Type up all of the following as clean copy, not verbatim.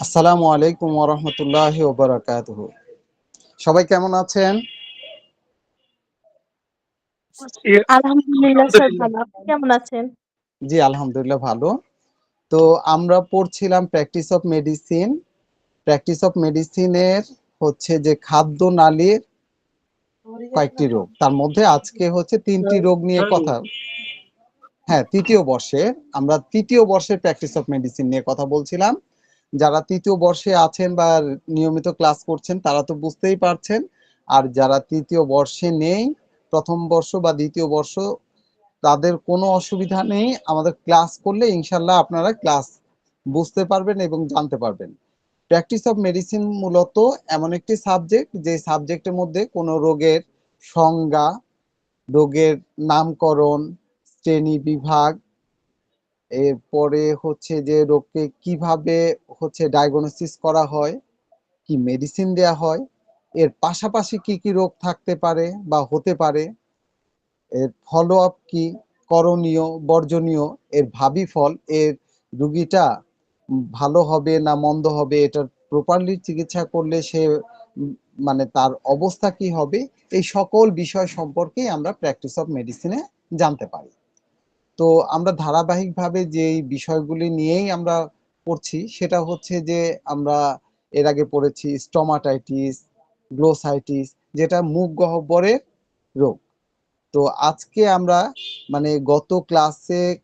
আসসালামু আলাইকুম ওয়া রাহমাতুল্লাহি ওয়া বারাকাতুহু। সবাই কেমন আছেন? আলহামদুলিল্লাহ স্যার ভালো। আপনি কেমন আছেন? জি, আলহামদুলিল্লাহ ভালো। তো আমরা পড়ছিলাম practice of medicine. Practice of মেডিসিনের হচ্ছে যে খাদ্যনালীর কয়েকটি রোগ। তার মধ্যে আজকে হচ্ছে ৩ টি রোগ নিয়ে কথা। হ্যাঁ, তৃতীয় বর্ষের আমরা তৃতীয় বর্ষের প্র্যাকটিস অফ মেডিসিন নিয়ে কথা বলছিলাম। যারা তৃতীয় বর্ষে আছেন বা নিয়মিত ক্লাস করছেন তারা তো বুঝতেই পারছেন। আর যারা তৃতীয় বর্ষে নেই, প্রথম বর্ষ বা দ্বিতীয় বর্ষ তাদের কোনো অসুবিধা নেই। আমাদের ক্লাস করলে ইনশাল্লাহ আপনারা ক্লাস বুঝতে পারবেন এবং জানতে পারবেন। প্র্যাকটিস অফ মেডিসিন মূলত এমন একটি সাবজেক্ট যে সাবজেক্টের মধ্যে কোনো রোগের সংজ্ঞা, রোগের নামকরণ, শ্রেণী বিভাগ, এরপরে হচ্ছে যে রোগকে কিভাবে হচ্ছে ডায়াগনোসিস করা হয়, কি মেডিসিন দেয়া হয়, এর পাশাপাশি কি কি রোগ থাকতে পারে বা হতে পারে, এর ফলো আপ কি, করণীয়, বর্জনীয়, এর ভাবি ফল, এর রুগীটা ভালো হবে না মন্দ হবে, এটার প্রপারলি চিকিৎসা করলে সে মানে তার অবস্থা কি হবে, এই সকল বিষয় সম্পর্কেই আমরা প্র্যাকটিস অফ মেডিসিনে জানতে পারি। তো আমরা ধারাবাহিকভাবে যেই বিষয়গুলি নিয়েই আমরা পড়ছি সেটা হচ্ছে যে আমরা এর আগে পড়েছি স্টোমাটাইটিস, গ্লোসাইটিস, যেটা মুখ গহ্বরের রোগ। তো আজকে আমরা মানে গত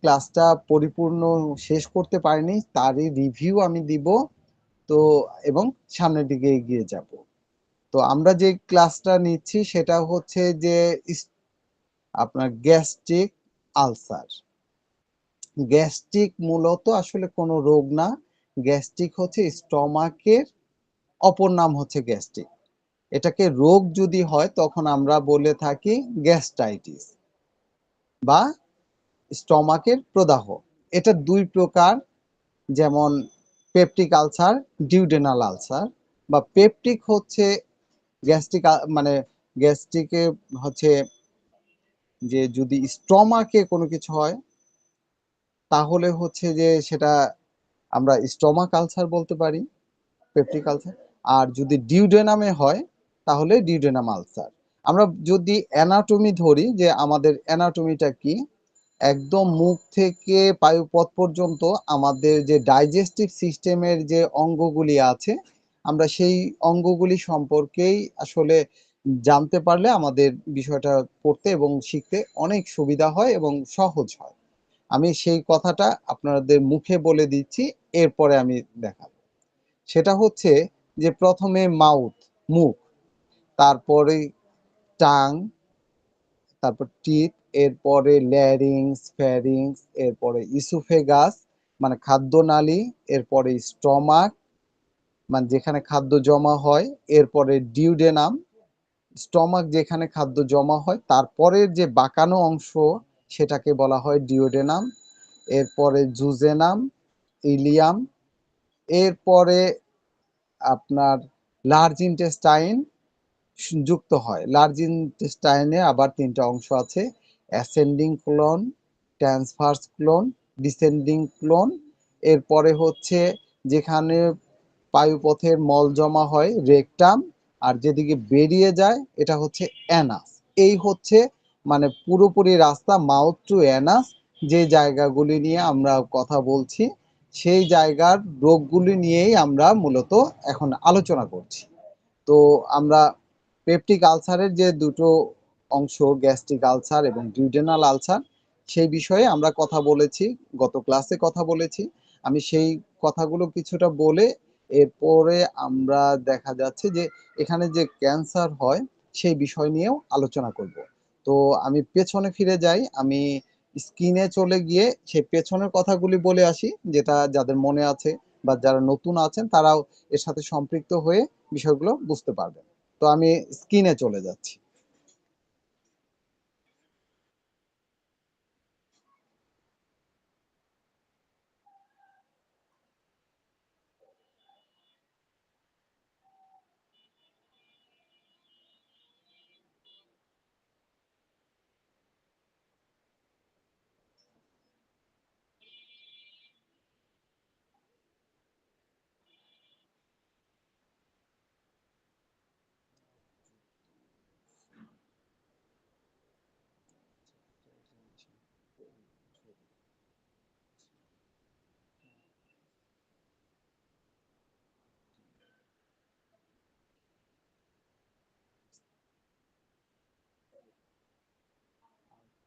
ক্লাসটা পরিপূর্ণ শেষ করতে পারিনি, তারই রিভিউ আমি দিব। তো এবং সামনের দিকে এগিয়ে যাব। তো আমরা যে ক্লাসটা নিচ্ছি সেটা হচ্ছে যে আপনার গ্যাস্ট্রিক আলসার। গ্যাস্ট্রিক মূলত আসলে কোনো রোগ না। গ্যাস্ট্রিক হচ্ছে স্টমাকের অপর নাম হচ্ছে গ্যাস্ট্রিক। এটাকে রোগ যদি হয় তখন আমরা বলে থাকি গ্যাস্ট্রাইটিস বা স্টমাকের প্রদাহ। এটা ২ প্রকার, যেমন পেপটিক আলসার, ডিউডেনাল আলসার। বা পেপটিক হচ্ছে গ্যাস্ট্রিক মানে গ্যাস্ট্রিকে হচ্ছে যে যদি স্টমাকে কোনো কিছু হয় তাহলে হচ্ছে যে সেটা আমরা স্টমাক আলসার বলতে পারি, পেপটিক আলসার। আর যদি ডিউডেনামে হয় তাহলে ডিউডেনাম আলসার। আমরা যদি অ্যানাটমি ধরি যে আমাদের অ্যানাটমিটা কি, একদম মুখ থেকে পায়ুপথ পর্যন্ত আমাদের যে ডাইজেস্টিভ সিস্টেমের যে অঙ্গগুলি আছে আমরা সেই অঙ্গগুলি সম্পর্কেই আসলে জানতে পারলে আমাদের বিষয়টা পড়তে এবং শিখতে অনেক সুবিধা হয় এবং সহজ হয়। আমি সেই কথাটা আপনাদের মুখে বলে দিচ্ছি, এরপরে আমি দেখাবো। সেটা হচ্ছে যে প্রথমে মাউথ, মুখ, তারপরে টাং, তারপর টিথ, এরপরে ল্যারিংস, ফ্যারিংস, এরপরে ইসোফেগাস মানে খাদ্যনালী, এরপরে স্টমাক মানে যেখানে খাদ্য জমা হয়, এরপরে ডিউডেনাম স্টমাক যেখানে খাদ্য জমা হয় তারপরের যে বাঁকানো অংশ সেটাকে বলা হয় ডিওডেনাম, এরপরে জুজেনাম, ইলিয়াম, এরপরে আপনার লার্জ ইন্টেস্টাইন যুক্ত হয়। লার্জ ইন্টেস্টাইনে আবার ৩টা অংশ আছে: ascending clone, transverse clone, descending clone. এরপরে হচ্ছে যেখানে পায়ুপথের মল জমা হয় রেকটাম, আর যেদিকে বেরিয়ে যায় এটা হচ্ছে অ্যানাস। এই হচ্ছে মানে পুরোপুরি রাস্তা মাউথ টু অ্যানাস, যে জায়গাগুলি নিয়ে আমরা কথা বলছি সেই জায়গার রোগগুলি নিয়েই আমরা মূলত এখন আলোচনা করছি। তো আমরা পেপটিক আলসারের যে দুটো অংশ, গ্যাস্ট্রিক আলসার এবং ডিউডেনাল আলসার, সেই বিষয়ে আমরা কথা বলেছি, গত ক্লাসে কথা বলেছি। আমি সেই কথাগুলো কিছুটা বলে এরপরে আমরা দেখা যাচ্ছে যে এখানে যে ক্যান্সার হয় সেই বিষয় নিয়েও আলোচনা করব। তো আমি পেছনে ফিরে যাই, আমি স্ক্রিনে চলে গিয়ে সেই পেছনের কথাগুলি বলে আসি, যেটা যাদের মনে আছে বা যারা নতুন আছেন তারাও এর সাথে সম্পৃক্ত হয়ে বিষয়গুলো বুঝতে পারবেন। তো আমি স্ক্রিনে চলে যাচ্ছি।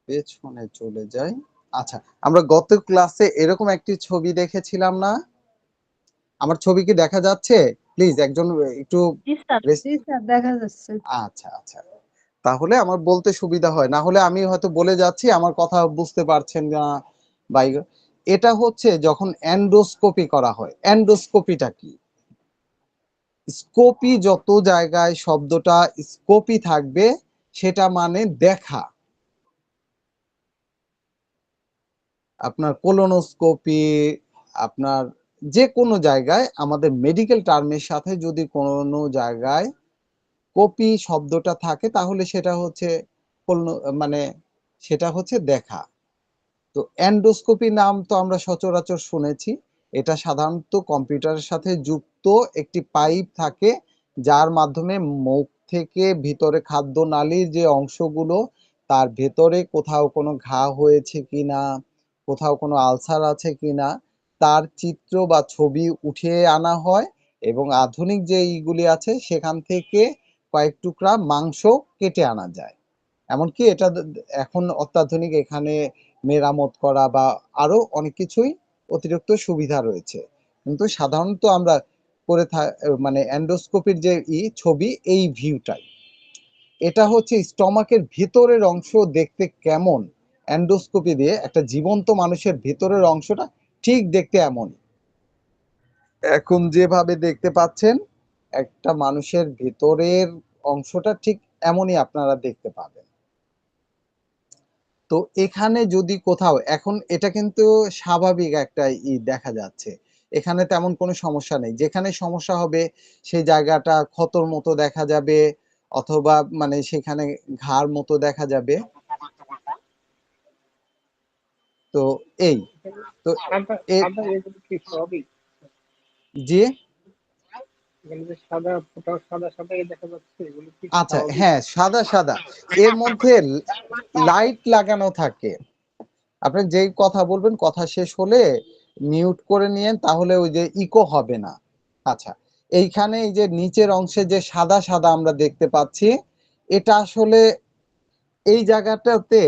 পেছনে চলে যাই। আচ্ছা, আমরা গত ক্লাসে এরকম একটি ছবি দেখেছিলাম না? আমার ছবি কি দেখা যাচ্ছে? প্লিজ একজন একটু জি স্যার। জি স্যার, দেখা যাচ্ছে। আচ্ছা, আচ্ছা। তাহলে আমার বলতে সুবিধা হয়। না হলে আমি হয়তো বলে যাচ্ছি, আমার কথা বুঝতে পারছেন না বা এটা হচ্ছে যখন এন্ডোস্কোপি করা হয়। এন্ডোস্কোপিটা কি? স্কোপি যত জায়গায় শব্দটা স্কোপি থাকবে সেটা মানে দেখা। আপনার কোলোনোস্কোপি, আপনার যে কোনো জায়গায় আমাদের মেডিকেল টার্মের সাথে যদি কোনো জায়গায় কপি শব্দটা থাকে তাহলে সেটা হচ্ছে মানে সেটা হচ্ছে দেখা। তো এন্ডোস্কোপি নাম তো আমরা সচরাচর শুনেছি। এটা সাধারণত কম্পিউটারের সাথে যুক্ত একটি পাইপ থাকে যার মাধ্যমে মুখ থেকে ভিতরে খাদ্যনালীর যে অংশগুলো তার ভেতরে কোথাও কোনো ঘা হয়েছে কিনা, কোথাও কোনো আলসার আছে কিনা তার চিত্র বা ছবি উঠিয়ে আনা হয় এবং আধুনিক যে ইগুলি আছে সেখান থেকে কয়েক টুকরা মাংস কেটে আনা যায়। এমনকি এটা এখন অত্যাধুনিক এখানে মেরামত করা বা আরো অনেক কিছুই অতিরিক্ত সুবিধা রয়েছে। কিন্তু সাধারণত আমরা করে মানে এন্ডোস্কোপির যে ছবি এই ভিউটাই। এটা হচ্ছে স্টমাকের ভিতরের অংশ দেখতে কেমন এন্ডোস্কোপি দিয়ে একটা জীবন্ত মানুষের ভিতরের অংশটা ঠিক দেখতে এমনই। এখন যেভাবে দেখতে পাচ্ছেন একটা মানুষের ভিতরের অংশটা ঠিক এমনই আপনারা দেখতে পাবেন। তো এখানে যদি কোথাও এখন এটা কিন্তু স্বাভাবিক একটা দেখা যাচ্ছে। এখানে তেমন কোনো সমস্যা নেই। যেখানে সমস্যা হবে সেই জায়গাটা ক্ষতর মতো দেখা যাবে অথবা মানে সেখানে ঘার মতো দেখা যাবে। তো এই তো সাদা এ সাদা এগুলো কি সবই? জি? এখানে যে সাদা ফোঁটা সাদা সাদা দেখা যাচ্ছে এগুলো কি আচ্ছা, স্বাভাবিক? হ্যাঁ, সাদা, সাদা। এর মধ্যে লাইট লাগানো থাকে। আপনি যেই কথা বলবেন কথা শেষ হলে মিউট করে নিয়েন তাহলে ওই যে ইকো হবে না। আচ্ছা, এইখানে এই যে নিচের অংশে যে সাদা সাদা আমরা দেখতে পাচ্ছি এটা আসলে এই জায়গাটাতে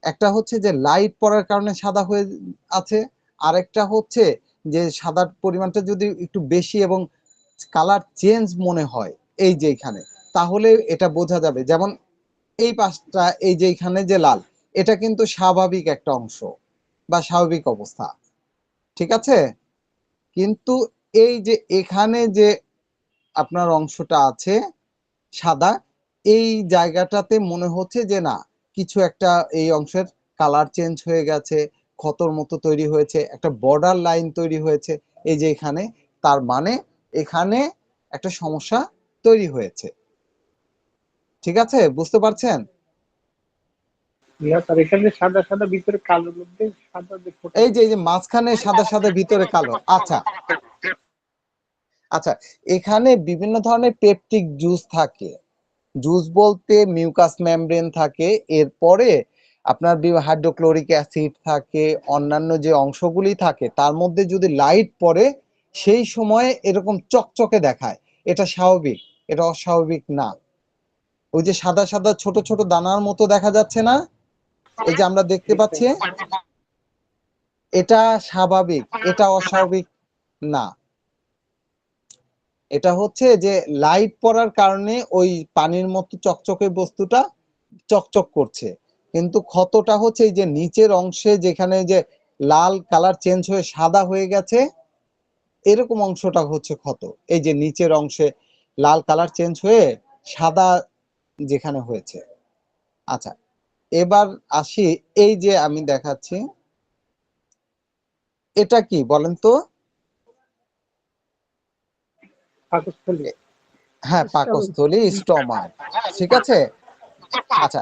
একটা হচ্ছে যে লাইট পড়ার কারণে সাদা হয়ে আছে, আরেকটা হচ্ছে যে সাদার পরিমাণটা যদি একটু বেশি এবং কালার চেঞ্জ মনে হয় এই যে এখানে তাহলে এটা বোঝা যাবে। যেমন এই পাশটা এই যে এখানে যে লাল এটা কিন্তু স্বাভাবিক একটা অংশ বা স্বাভাবিক অবস্থা, ঠিক আছে? কিন্তু এই যে এখানে যে আপনার অংশটা আছে সাদা এই জায়গাটাতে মনে হচ্ছে যে না কিছু একটা এই অংশের কালার চেঞ্জ হয়ে গেছে, ক্ষতর মতো তৈরি হয়েছে, একটা বর্ডার লাইন তৈরি হয়েছে এই যে এখানে, তার মানে এখানে একটা সমস্যা তৈরি হয়েছে। ঠিক আছে, বুঝতে পারছেন? না স্যার, এখানে সাদা সাদা ভিতরে কালোর মধ্যে সাদা যে ফোঁটা এই যে মাঝখানে সাদা সাদা ভিতরে কালো। আচ্ছা, আচ্ছা, এখানে বিভিন্ন ধরনের পেপটিক জুস থাকে। জুস বলতে মিউকাস মেমব্রেন থাকে, এরপরে আপনার হাইড্রোক্লোরিক অ্যাসিড থাকে, অন্যান্য যে অংশগুলি থাকে তার মধ্যে যদি লাইট পড়ে সেই সময়ে এরকম চকচকে দেখায়। এটা স্বাভাবিক, এটা অস্বাভাবিক না। ওই যে সাদা সাদা ছোট ছোট দানার মতো দেখা যাচ্ছে না, এই যে আমরা দেখতে পাচ্ছি, এটা স্বাভাবিক, এটা অস্বাভাবিক না। এটা হচ্ছে যে লাইট পড়ার কারণে ওই পানির মতো চকচকে বস্তুটা চকচক করছে, কিন্তু ক্ষতটা হচ্ছে এই যে নিচের অংশে যেখানে যে লাল কালার চেঞ্জ হয়ে সাদা হয়ে গেছে এরকম অংশটা হচ্ছে ক্ষত। এই যে নিচের অংশে লাল কালার চেঞ্জ হয়ে সাদা যেখানে হয়েছে। আচ্ছা, এবার আসি, এই যে আমি দেখাচ্ছি এটা কি বলেন তো? পাকস্থলী। হ্যাঁ, পাকস্থলী, স্টমাক, ঠিক আছে। আচ্ছা,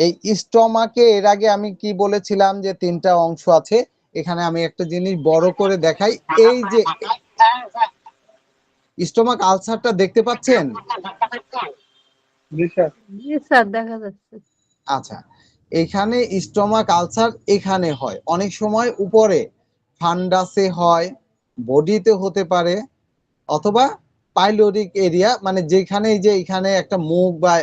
এই স্টমাকে এর আগে আমি কি বলেছিলাম যে তিনটা অংশ আছে, এখানে আমি একটা জিনিস বড় করে দেখাই। এই যে স্টমাক আলসারটা দেখতে পাচ্ছেন? জি স্যার। জি স্যার, দেখা যাচ্ছে। আচ্ছা, এখানে স্টমাক আলসার এখানে হয় অনেক সময় উপরে ফান্ডাসে হয়, বডিতে হতে পারে, অথবা পাইলোরিক এরিয়া মানে যেখানে এই যে এখানে একটা মুখ বা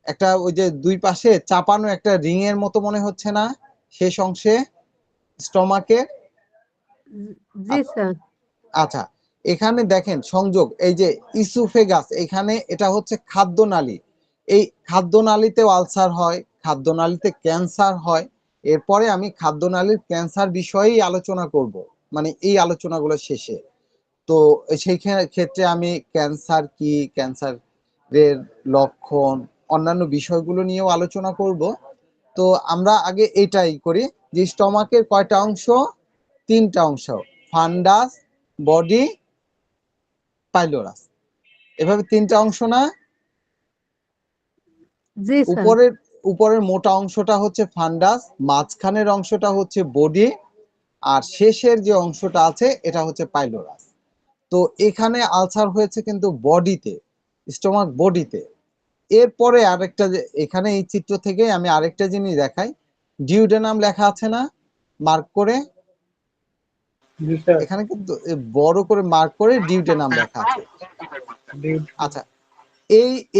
একটা ওই যে দুই পাশে চাপানো একটা রিং এর মতো মনে হচ্ছে না শেষ অংশে স্টমাকে? জি স্যার। আচ্ছা, এখানে দেখেন সংযোগ, এই যে ইসোফেগাস, এখানে এটা হচ্ছে খাদ্যনালী। এই খাদ্যনালীতেও আলসার হয়, খাদ্যনালীতে ক্যান্সার হয়। এরপরে আমি খাদ্যনালীর ক্যান্সার বিষয়েই আলোচনা করব, মানে এই আলোচনাগুলো শেষে। তো সেই ক্ষেত্রে আমি ক্যান্সার কি, ক্যান্সারের লক্ষণ, অন্যান্য বিষয়গুলো নিয়েও আলোচনা করব। তো আমরা আগে এটাই করি যে স্টমাকের কয়টা অংশ? 3টা অংশ, ফান্ডাস, বডি, পাইলোরাস। এভাবে 3টা অংশ না? জি স্যার। উপরের মোটা অংশটা হচ্ছে ফান্ডাস, মাঝখানের অংশটা হচ্ছে বডি, আর শেষের যে অংশটা আছে এটা হচ্ছে পাইলোরাস। তো এখানে আলসার হয়েছে কিন্তু বডিতে, স্টমাক বডিতে। এরপরে আরেকটা, এখানে এই চিত্র থেকে আমি আরেকটা জিনিস দেখাই, ডিউডেনাম লেখা আছে না মার্ক করে? জি স্যার। এখানে কিন্তু বড় করে মার্ক করে ডিউডেনাম লেখা আছে। আচ্ছা,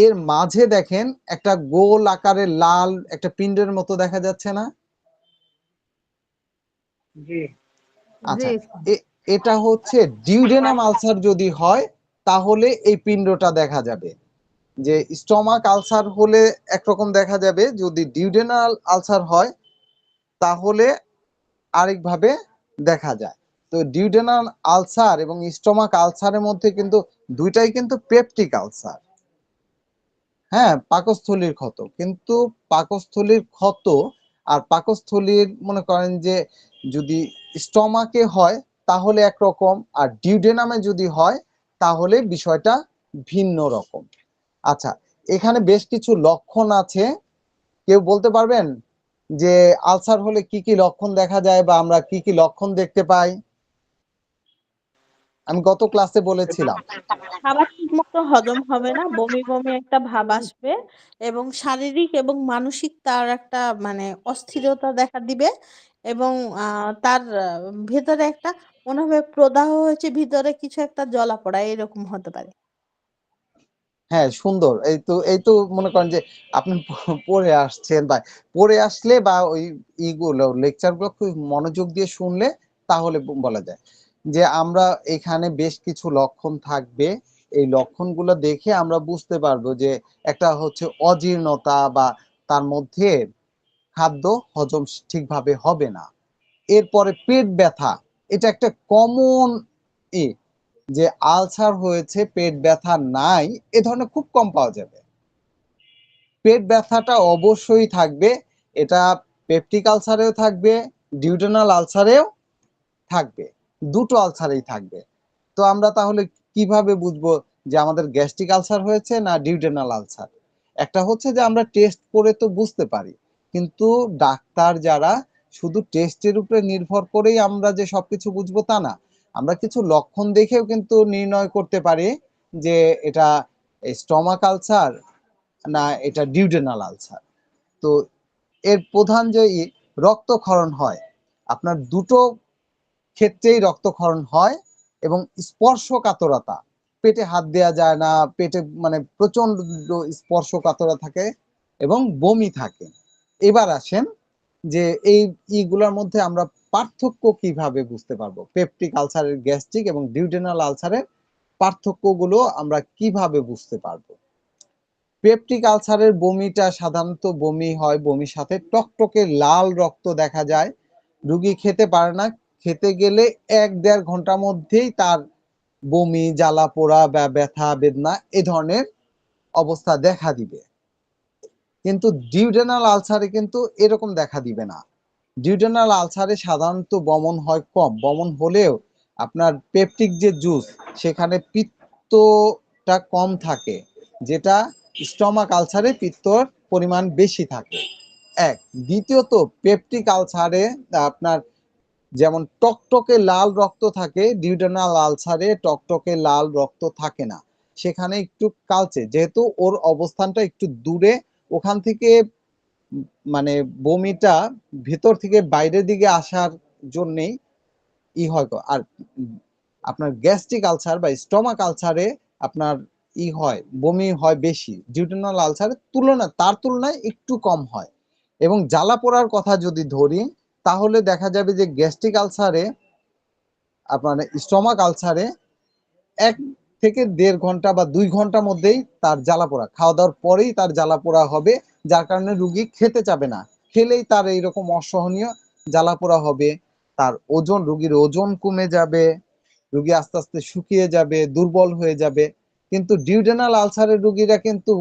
এর মাঝে দেখেন একটা গোল আকারের লাল একটা পিণ্ডের মতো দেখা যাচ্ছে না? জি। আচ্ছা, এটা হচ্ছে ডিউডেনাম আলসার যদি হয় তাহলে এই পিণ্ডটা দেখা যাবে। যে স্টমাক আলসার হলে একরকম দেখা যাবে, যদি ডিউডেনাল আলসার হয় তাহলে আরেকভাবে দেখা যায়। তো ডিউডেনাল আলসার এবং স্টমাক আলসারের মধ্যে কিন্তু দুইটাই কিন্তু পেপটিক আলসার। হ্যাঁ, পাকস্থলীর ক্ষত, কিন্তু পাকস্থলীর ক্ষত আর পাকস্থলীর মনে করেন যে যদি স্টমাকে হয় তাহলে একরকম, আর ডিউডেনামে যদি হয় তাহলে বিষয়টা ভিন্ন রকম। আচ্ছা, এখানে বেশ কিছু লক্ষণ আছে, কেউ বলতে পারবেন যে আলসার হলে কি কি লক্ষণ দেখা যায় বা আমরা কি কি লক্ষণ দেখতে পাই? আমি গত ক্লাসে বলেছিলাম। খাবার ঠিকমতো হজম হবে না, বমি, বমি একটা ভাব আসবে এবং শারীরিক এবং মানসিক তার একটা মানে অস্থিরতা দেখা দিবে এবং তার ভেতরে একটা মনে হবে প্রদাহ হয়েছে, ভিতরে কিছু একটা জ্বলা-পোড়া এরকম হতে পারে। হ্যাঁ, সুন্দর। এই তো মনে করেন যে আপনি পড়ে আসছেন বা পড়ে আসলে বা ওই ইগুলো লেকচারগুলো খুব মনোযোগ দিয়ে শুনলে তাহলে বলা যায় যে আমরা এখানে বেশ কিছু লক্ষণ থাকবে। এই লক্ষণগুলো দেখে আমরা বুঝতে পারবো যে একটা হচ্ছে অজীর্ণতা বা তার মধ্যে খাদ্য হজম ঠিকভাবে হবে না। এরপরে পেট ব্যথা, এটা একটা কমন ই যে আলসার হয়েছে পেট ব্যথা নাই, এ ধরনের খুব কম পাওয়া যাবে। পেট ব্যথাটা অবশ্যই থাকবে, এটা পেপটিক আলসারেও থাকবে, ডিউডেনাল আলসারেও থাকবে, দুটো আলসারেই থাকবে। তো আমরা তাহলে কিভাবে বুঝবো যে আমাদের গ্যাস্ট্রিক আলসার হয়েছে না ডিউডেনাল আলসার? একটা হচ্ছে যে আমরা টেস্ট করে তো বুঝতে পারি, কিন্তু ডাক্তার যারা শুধু টেস্টের উপরে নির্ভর করেই আমরা যে সবকিছু বুঝবো তা না। আমরা কিছু লক্ষণ দেখেও কিন্তু নির্ণয় করতে পারি যে এটা স্টমাক আলসার না এটা ডিউডেনাল আলসার। তো এর প্রধান যে রক্তক্ষরণ হয়, আপনার দুটো ক্ষেত্রেই রক্তক্ষরণ হয় এবং স্পর্শকাতরতা, পেটে হাত দেওয়া যায় না, পেটে মানে প্রচন্ড স্পর্শকাতরতা থাকে এবং বমি থাকে। এবার আসেন যে এই ইগুলোর মধ্যে আমরা পার্থক্য কিভাবে বুঝতে পারবো, পেপটিক আলসারের, গ্যাস্ট্রিক এবং ডিউডেনাল আলসারের পার্থক্যগুলো আমরা কিভাবে বুঝতে পারবো? পেপটিক আলসারের বমিটা সাধারণত বমি হয়, বমির সাথে টকটকে লাল রক্ত দেখা যায়, রুগী খেতে পারে না, খেতে গেলে ১-১.৫ ঘন্টার মধ্যেই তার বমি, জ্বালা পোড়া বা ব্যথা বেদনা এ ধরনের অবস্থা দেখা দিবে। কিন্তু ডিউডেনাল আলসারে কিন্তু এরকম দেখা দিবে না। ডিউডেনাল আলসারে সাধারণত বমন হয় কম, বমন হলেও আপনার পেপটিক যে জুস সেখানে পিত্তটা কম থাকে, যেটা স্টমাক আলসারে পিত্তর পরিমাণ বেশি থাকে। এক, দ্বিতীয়ত পেপটিক আলসারে আপনার যেমন টকটকে লাল রক্ত থাকে, ডিউডেনাল আলসারে টকটকে লাল রক্ত থাকে না, সেখানে একটু কালচে, যেহেতু ওর অবস্থানটা একটু দূরে, ওখান থেকে মানে বমিটা ভেতর থেকে বাইরের দিকে আসার জন্যেই ই হয়। আর আপনার গ্যাস্ট্রিক আলসার বা স্টমাক আলসারে আপনার হয়, বমি হয় বেশি, ডিউটেনাল আলসারের তার তুলনায় একটু কম হয়। এবং জ্বালা পোড়ার কথা যদি ধরি, তাহলে দেখা যাবে যে গ্যাস্ট্রিক আলসারে আপনার স্টমাক আলসারে ১ থেকে ১.৫ ঘন্টা বা ২ ঘন্টার মধ্যেই তার জ্বালা পোড়া, খাওয়া দাওয়ার পরেই তার জ্বালা পোড়া হবে, যার কারণে রুগী খেতে চাবে না। খেলেই তার এইরকম অসহনীয় জ্বালা পোড়া হবে, তার রুগীর ওজন কমে যাবে, রুগী আস্তে আস্তে শুকিয়ে যাবে, দুর্বল হয়ে যাবে। কিন্তু ডিউডেনাল আলসারের রুগীরা কিন্তু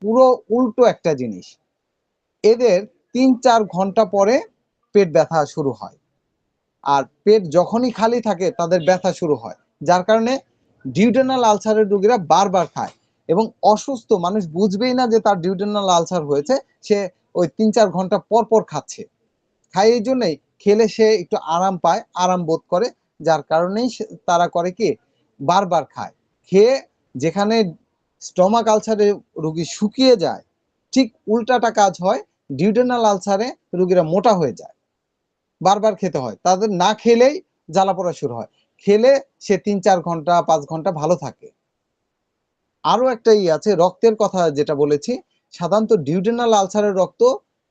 পুরো উল্টো একটা জিনিস, এদের ৩-৪ ঘন্টা পরে পেট ব্যথা শুরু হয়। আর পেট যখনই খালি থাকে তাদের ব্যথা শুরু হয়, যার কারণে ডিউডেনাল আলসারের রোগীরা বারবার খায় এবং অসুস্থ মানুষ বুঝবেই না যে তার ডিউডেনাল আলসার হয়েছে, সে ওই ৩-৪ ঘন্টা পর পর খাচ্ছে। খায় এই জন্যই, খেলে সে একটু আরাম পায়, আরাম বোধ করে, যার কারণেই তারা করে কি বারবার খায়। খেয়ে যেখানে স্টমাক আলসারে রোগী শুকিয়ে যায়, ঠিক উল্টাটা কাজ হয়, ডিউডেনাল আলসারে রোগীরা মোটা হয়ে যায়, বারবার খেতে হয়, তাদের না খেলেই জ্বালা পোড়া শুরু হয়, খেলে সে ৩-৪ ঘন্টা ৫ ঘন্টা ভালো থাকে। আরো একটা আছে, রক্তের কথা যেটা বলেছি, সাধারণত ডিউডেনাল আলসারের রক্ত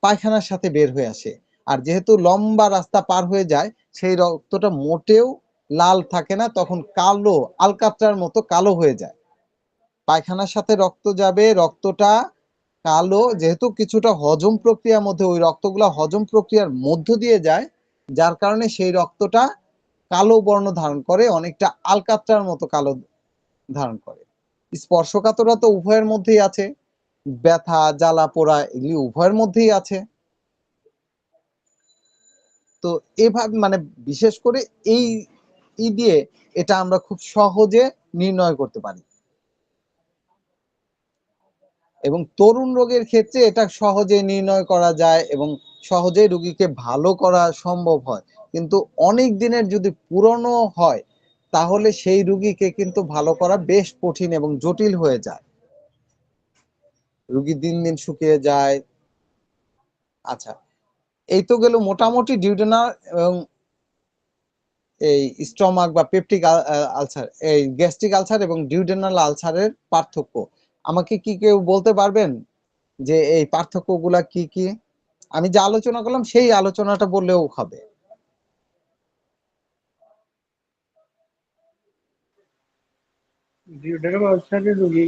পায়খানার সাথে বের হয়ে আসে, আর যেহেতু লম্বা রাস্তা পার হয়ে যায়, সেই রক্তটা মোটেও লাল থাকে না, তখন কালো আলকাত্রার মতো কালো হয়ে যায়। পায়খানার সাথে রক্ত যাবে, রক্তটা কালো, যেহেতু কিছুটা হজম প্রক্রিয়ার মধ্যে, ওই রক্তগুলা হজম প্রক্রিয়ার মধ্য দিয়ে যায়, যার কারণে সেই রক্তটা কালো বর্ণ ধারণ করে, অনেকটা আলকাত্রার মতো কালো ধারণ করে। স্পর্শকাতরা তো উভয়ের মধ্যেই আছে, ব্যথা জ্বালা পোড়া এগুলি উভয়ের মধ্যেই আছে। তো এভাবে মানে বিশেষ করে এই দিয়ে এটা আমরা খুব সহজে নির্ণয় করতে পারি, এবং তরুণ রোগের ক্ষেত্রে এটা সহজে নির্ণয় করা যায় এবং সহজেই রোগীকে ভালো করা সম্ভব হয়। কিন্তু অনেক দিনের যদি পুরনো হয়, তাহলে সেই রোগীকে কিন্তু ভালো করা বেশ কঠিন এবং জটিল হয়ে যায়, রোগী দিন দিন শুকিয়ে যায়। আচ্ছা, এই তো গেল মোটামুটি ডিউডেনাল এবং এই স্টমাক বা পেপটিক আলসার, এই গ্যাস্ট্রিক আলসার এবং ডিউডেনাল আলসারের পার্থক্য। আমাকে কি কেউ বলতে পারবেন যে এই পার্থক্যগুলা কি কি? আমি যে আলোচনা করলাম সেই আলোচনাটা বললেও হবে। ডিউডেনাল আলসারের রোগী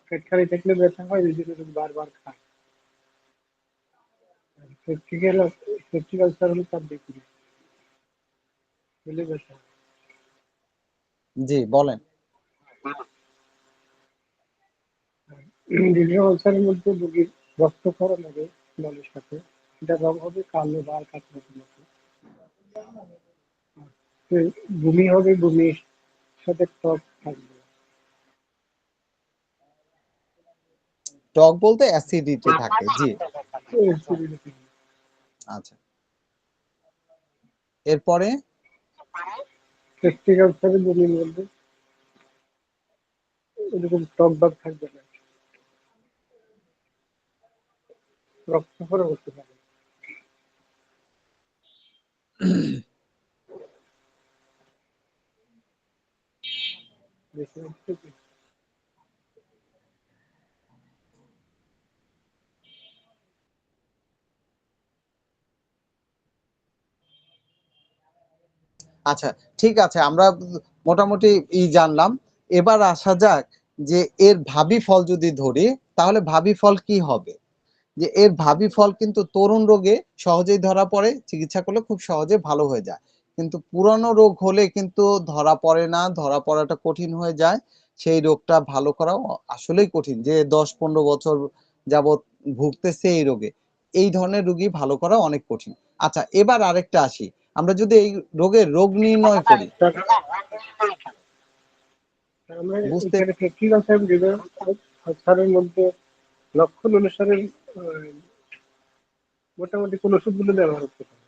পেট খালি থাকলে ব্যথা হয়, এই জন্য রোগী বারবার খায়। সেপটিক আলসার হলে তার দেখি খেলে ব্যথা হয়। জি বলেন। ডিউডেনাল আলসারের মধ্যে রোগীর রক্তক্ষরণ হবে মলের সাথে, এটা রং হবে কালো বা কাঁচের মতো। বমি হবে, বমির সাথে টক থাকবে। টক বলতে অ্যাসিডিটি থাকে, জি। আচ্ছা, এরপরে সেপটিক আলসারের বমির মধ্যে এরকম টক ভাব থাকবে না, রক্তক্ষরণ হতে পারে। বেশি হচ্ছে কি? আচ্ছা, ঠিক আছে, আমরা মোটামুটি জানলাম। এবার আসা যাক যে এর ভাবি ফল যদি ধরি, তাহলে ভাবি ফল কি হবে। যে এর ভাবি ফল কিন্তু তরুণ রোগে সহজেই ধরা পড়ে, চিকিৎসা করলে খুব সহজে ভালো হয়ে যায়, কিন্তু পুরানো রোগ হলে কিন্তু ধরা পড়ে না, ধরা পড়াটা কঠিন হয়ে যায়। সেই রোগটা ভালো করাও আসলেই কঠিন, যে ১০-১৫ বছর যাবত ভুগতেছে এই রোগে, এই ধরনের রোগী ভালো করা অনেক কঠিন। আচ্ছা, এবার আরেকটা আসি, আমরা যদি এই রোগের রোগ নির্ণয় করি, আমরা বুঝতে এখানে সেপটিক আলসারের মধ্যে লক্ষণ অনুসারে মোটামুটি কোন ওষুধগুলো ব্যবহার করতে পারে।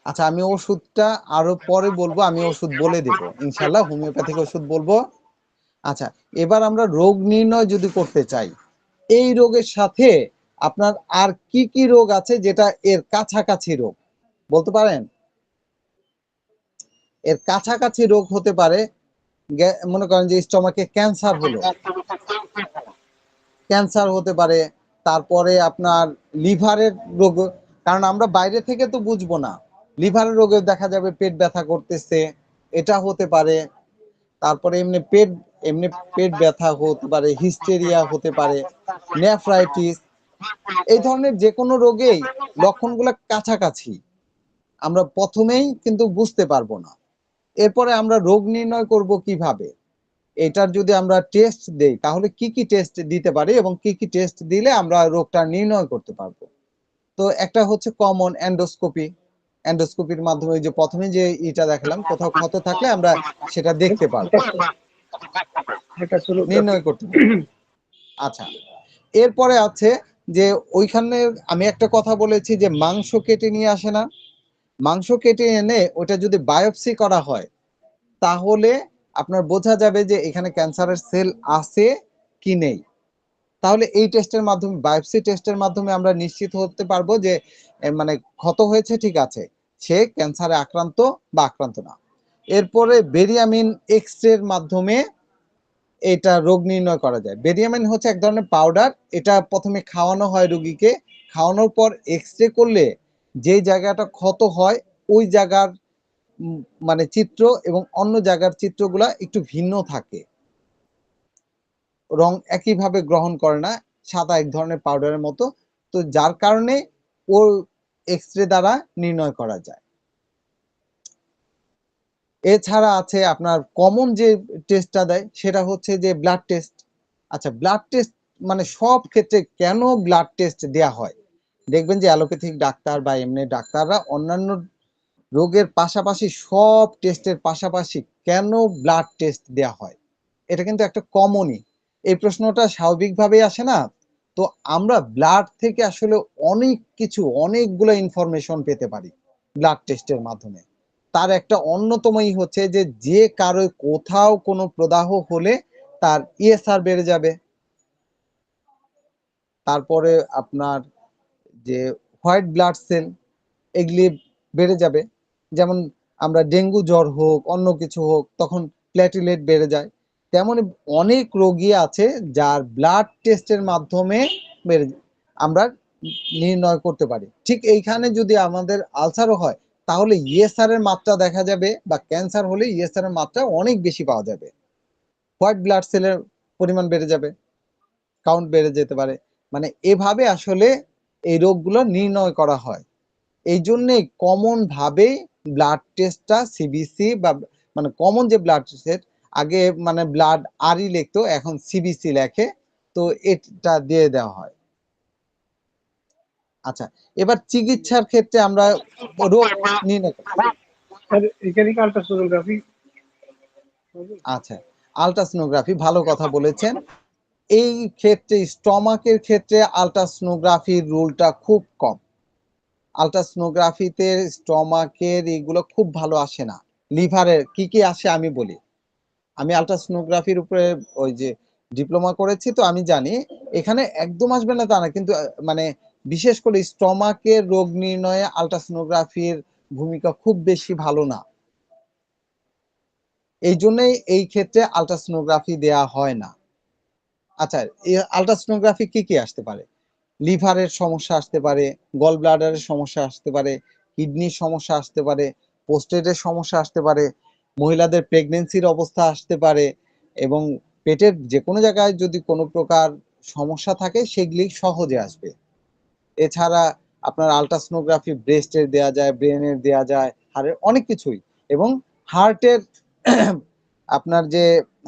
আচ্ছা, আমি ওষুধটা আরো পরে বলবো, আমি ওষুধ বলে দেব ইনশাল্লাহ, হোমিওপ্যাথিক ওষুধ বলবো। আচ্ছা, এবার আমরা রোগ নির্ণয় যদি করতে চাই, এই রোগের সাথে আপনার আর কি কি রোগ আছে যেটা এর কাছাকাছি রোগ বলতে পারেন? এর কাছাকাছি রোগ হতে পারে, মনে করেন যে স্টমাকে ক্যান্সার হলো, ক্যান্সার হতে পারে, তারপরে আপনার লিভারের রোগ, কারণ আমরা বাইরে থেকে তো বুঝবো না। লিভারের রোগে দেখা যাবে পেট ব্যথা করতেছে, এটা হতে পারে। তারপরে এমনি পেট ব্যথা হতে পারে, হিস্টেরিয়া হতে পারে, নেফ্রাইটিস, এই ধরনের যে কোনো রোগেই লক্ষণগুলো কাছাকাছি, আমরা প্রথমেই কিন্তু বুঝতে পারবো না। এরপরে আমরা রোগ নির্ণয় করব কিভাবে? এটার যদি আমরা টেস্ট দেই তাহলে কি কি টেস্ট দিতে পারি এবং কি কি টেস্ট দিলে আমরা রোগটা নির্ণয় করতে পারবো। তো একটা হচ্ছে কমন এন্ডোস্কোপি। এন্ডোস্কোপির মাধ্যমে যে প্রথমে যে এটা দেখালাম, কোথাও ক্ষত থাকলে আমরা সেটা দেখতে পারবো, এটা সোনোগ্রাফি। নির্ণয় করতে পারবো। আচ্ছা, এরপরে আছে যে ওইখানে আমি একটা কথা বলেছি যে মাংস কেটে নিয়ে আসে না, মাংস কেটে এনে ওটা যদি বায়োপসি করা হয় তাহলে আপনার বোঝা যাবে যে এখানে ক্যান্সারের সেল আছে কি নেই। তাহলে এই টেস্টের মাধ্যমে, বায়োপসি টেস্টের মাধ্যমে আমরা নিশ্চিত হতে পারবো যে মানে ক্ষত হয়েছে ঠিক আছে, সে ক্যান্সারে আক্রান্ত বা আক্রান্ত না। এরপরে বেরিয়ামিন এক্স-রের মাধ্যমে এটা রোগ নির্ণয় করা যায়। বেরিয়ামিন হচ্ছে এক ধরনের পাউডার, এটা প্রথমে খাওয়ানো হয় রোগীকে, খাওয়ানোর পর এক্স-রে করলে যে জায়গাটা ক্ষত হয় ওই জায়গার মানে চিত্র এবং অন্য জায়গার চিত্রগুলা একটু ভিন্ন থাকে, রং একইভাবে গ্রহণ করে না, সাদা এক ধরনের পাউডারের মতো। তো যার কারণে ও এক্স-রে দ্বারা নির্ণয় করা যায়। এছাড়া আছে আপনার কমন যে টেস্টটা দেয় সেটা হচ্ছে যে ব্লাড টেস্ট। আচ্ছা, ব্লাড টেস্ট মানে সব ক্ষেত্রে কেন ব্লাড টেস্ট দেয়া হয়? দেখবেন যে অ্যালোপ্যাথিক ডাক্তার বা এমনি ডাক্তাররা অন্যান্য রোগের পাশাপাশি সব টেস্টের পাশাপাশি কেন ব্লাড টেস্ট দেয়া হয়? এটা কিন্তু একটা কমনই। এই প্রশ্নটা স্বাভাবিকভাবেই আসে না? তো আমরা ব্লাড থেকে আসলে অনেক কিছু, অনেকগুলো ইনফরমেশন পেতে পারি ব্লাড টেস্টের মাধ্যমে। তার একটা অন্যতমই হচ্ছে যে, যে কারো কোথাও কোনো প্রদাহ হলে তার ইএসআর বেড়ে যাবে। তারপরে আপনার যে হোয়াইট ব্লাড সেল, এগুলি বেড়ে যাবে। যেমন আমরা ডেঙ্গু জ্বর হোক, অন্য কিছু হোক, তখন প্ল্যাটিলেট বেড়ে যায়। তেমনি অনেক রোগী আছে যার ব্লাড টেস্টের মাধ্যমে বেড়ে আমরা নির্ণয় করতে পারি। ঠিক এইখানে যদি আমাদের আলসারও হয় তাহলে ইএসআর এর মাত্রা দেখা যাবে, বা ক্যান্সার হলে ইএসআর এর মাত্রা অনেক বেশি পাওয়া যাবে। হোয়াইট ব্লাড সেলের পরিমাণ বেড়ে যাবে, কাউন্ট বেড়ে যেতে পারে। মানে এভাবে আসলে এই রোগগুলো নির্ণয় করা হয়। এই জন্যে কমন ভাবে ব্লাড টেস্টটা সিবিসি বা মানে কমন যে ব্লাড টেস্ট, আগে মানে ব্লাড আরই লিখতো, এখন সিবিসি লেখে, তো এটা দিয়ে দেওয়া হয়। আচ্ছা, এবার চিকিৎসার ক্ষেত্রে আমরা রোগ নির্ণয় করি। আর এখানে কি আল্ট্রাসোনোগ্রাফি? আচ্ছা, আলট্রাসোনোগ্রাফি ভালো কথা বলেছেন। এই ক্ষেত্রে স্টমাকের ক্ষেত্রে আলট্রাসোনোগ্রাফির রোলটা খুব কম। আলট্রাসোনোগ্রাফিতে স্টমাকের এগুলো খুব ভালো আসে না। লিভারের কি কি আসে আমি বলি। আমি আলট্রাসোনোগ্রাফির উপরে ওই যে ডিপ্লোমা করেছি, তো আমি জানি এখানে একদম আসবে না তা না, কিন্তু মানে বিশেষ করে স্টমাকের রোগ নির্ণয়ে আলট্রাসোনোগ্রাফির ভূমিকা খুব বেশি ভালো না। এই জন্যই এই ক্ষেত্রে আলট্রাসোনোগ্রাফি দেয়া হয় না। আচ্ছা, এই আলট্রাসোনোগ্রাফি কি কি আসতে পারে? লিভারের সমস্যা আসতে পারে, গল ব্লাডারের সমস্যা আসতে পারে, কিডনির সমস্যা আসতে পারে, প্রোস্টেটের সমস্যা আসতে পারে, মহিলাদের প্রেগন্যান্সির অবস্থা আসতে পারে, এবং পেটের যে কোনো জায়গায় যদি কোনো প্রকার সমস্যা থাকে সেগুলি সহজে আসবে। এছাড়া আপনার আলট্রাসোনোগ্রাফি ব্রেস্টের দেয়া যায়, ব্রেনের দেয়া যায়, হাড়ের অনেক কিছুই, এবং হার্টের আপনার যে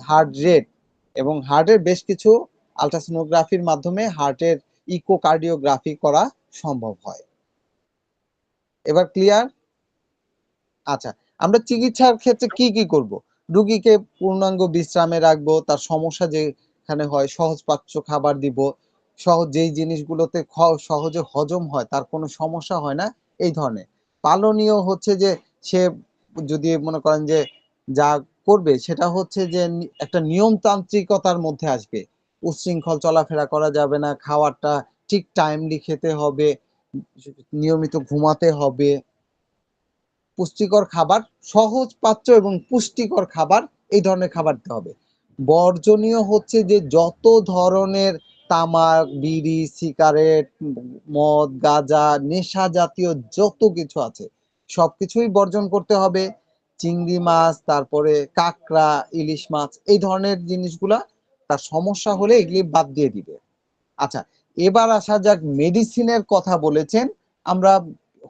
হার্ট রেট এবং হার্টের বেশ কিছু আলট্রাসোনোগ্রাফির মাধ্যমে হার্টের ইকোকার্ডিওগ্রাফি করা সম্ভব হয়। এবার ক্লিয়ার? আচ্ছা, আমরা চিকিৎসার ক্ষেত্রে কি কি করব? রোগীকে পূর্ণাঙ্গ বিশ্রামে রাখবো, তার সমস্যা যেখানে হয় সহজপাচ্য খাবার দিব, যেই জিনিসগুলোতে সহজে হজম হয়, তার কোনো সমস্যা হয় না, এই ধরনের। পালনীয় হচ্ছে যে সে যদি মনে করেন যে যা করবে সেটা হচ্ছে যে একটা নিয়মতান্ত্রিকতার মধ্যে আসবে। উচ্ছৃঙ্খল চলাফেরা করা যাবে না, খাওয়ারটা ঠিক টাইমলি খেতে হবে, নিয়মিত ঘুমাতে হবে, পুষ্টিকর খাবার, সহজ পাচ্য এবং পুষ্টিকর খাবার, এই ধরনের খাবার দিতে হবে। বর্জনীয় হচ্ছে যে যত ধরনের তামাক, বিড়ি, সিগারেট, মদ, গাঁজা, নেশা জাতীয় যত কিছু আছে সবকিছুই বর্জন করতে হবে। চিংড়ি মাছ, তারপরে কাঁকড়া, ইলিশ মাছ, এই ধরনের জিনিসগুলা তার সমস্যা হলে এগুলি বাদ দিয়ে দিবে। আচ্ছা, এবার আসা যাক মেডিসিনের কথা বলেছেন। আমরা